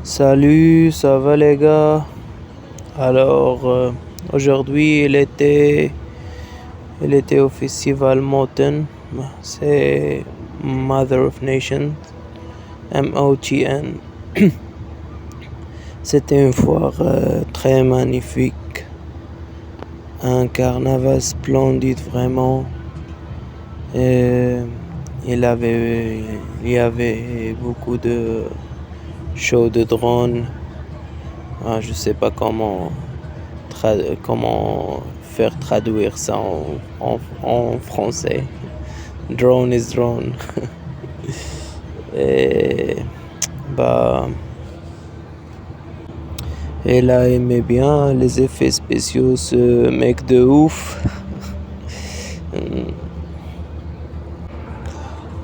Salut, ça va les gars? Alors, aujourd'hui, il était au festival Moten. C'est Mother of Nations, MOTN. C'était une foire très magnifique, un carnaval splendide vraiment. Et il y avait beaucoup de shows de drones. Je sais pas comment faire traduire ça en français. Drone is drone. Et bah, elle a aimé bien les effets spéciaux, ce mec de ouf.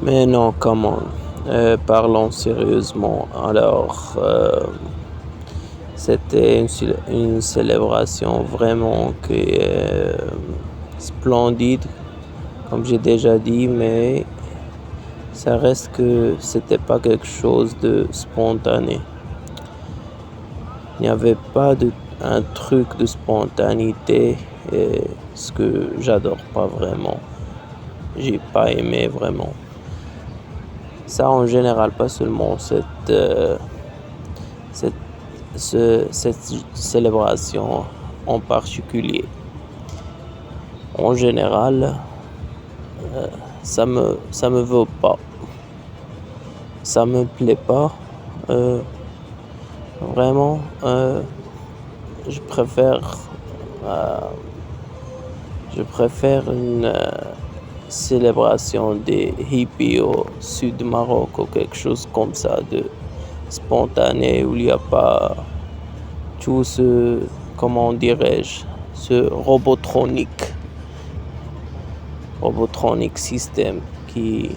Mais non, comment? Parlons sérieusement. Alors, c'était une célébration vraiment splendide, comme j'ai déjà dit, mais ça reste que c'était pas quelque chose de spontané. Il n'y avait pas un truc de spontanéité, ce que j'adore pas vraiment. J'ai pas aimé vraiment. Ça en général, pas seulement cette célébration en particulier. En général, ça me veut pas. Ça me plaît pas. Vraiment, je préfère une célébration des hippies au sud du Maroc ou quelque chose comme ça de spontané où il n'y a pas tout comment dirais-je, ce robotronique système qui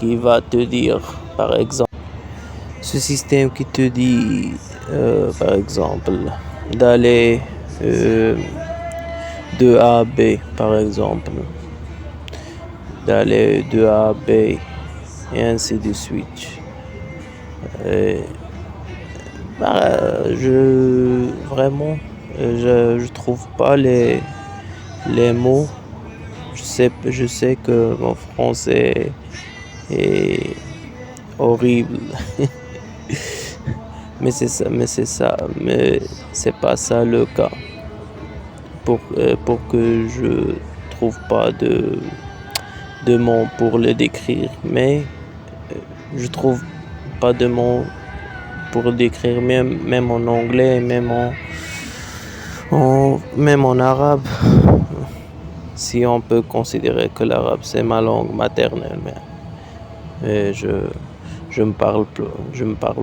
va te dire, par exemple, ce système qui te dit, par exemple, d'aller de A à B, par exemple, d'aller de A à B et ainsi de suite. Vraiment, je trouve pas les mots. Je sais que mon français est horrible. mais c'est pas ça le cas. Pour que je trouve pas de mots pour le décrire, mais je trouve pas de mots pour le décrire, même en anglais, même en arabe, si on peut considérer que l'arabe c'est ma langue maternelle, mais je me parle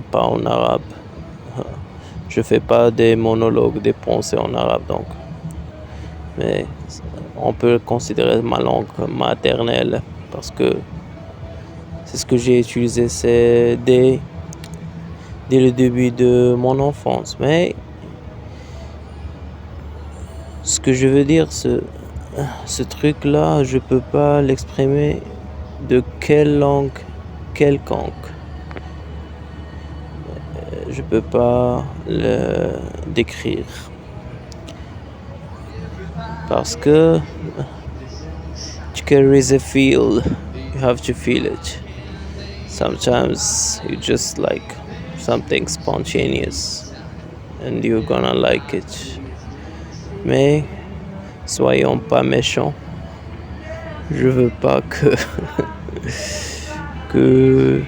pas en arabe. Je fais pas des monologues, des pensées en arabe, donc. Mais on peut considérer ma langue maternelle parce que c'est ce que j'ai utilisé dès le début de mon enfance. Mais ce que je veux dire, ce truc-là, je peux pas l'exprimer de quelle langue quelconque. Je peux pas le décrire parce que to carry the feel, you have to feel it. Sometimes you just like something spontaneous and you're gonna like it. Mais soyons pas méchants. Je veux pas que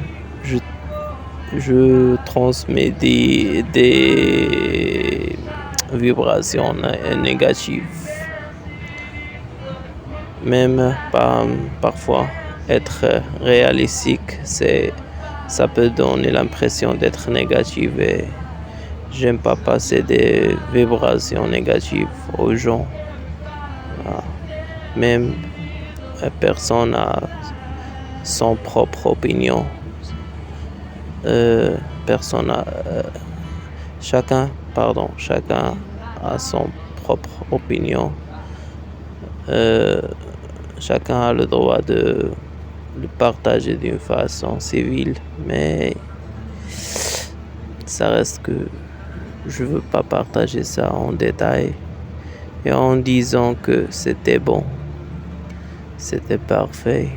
je transmets des vibrations négatives. Même parfois être réalistique, ça peut donner l'impression d'être négative et j'aime pas passer des vibrations négatives aux gens. Même personne a son propre opinion. Chacun a son propre opinion. Chacun a le droit de le partager d'une façon civile, mais ça reste que je veux pas partager ça en détail et en disant que c'était bon, c'était parfait.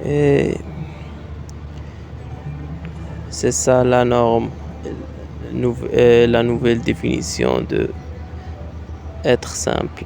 Et c'est ça la norme, la nouvelle définition de être simple.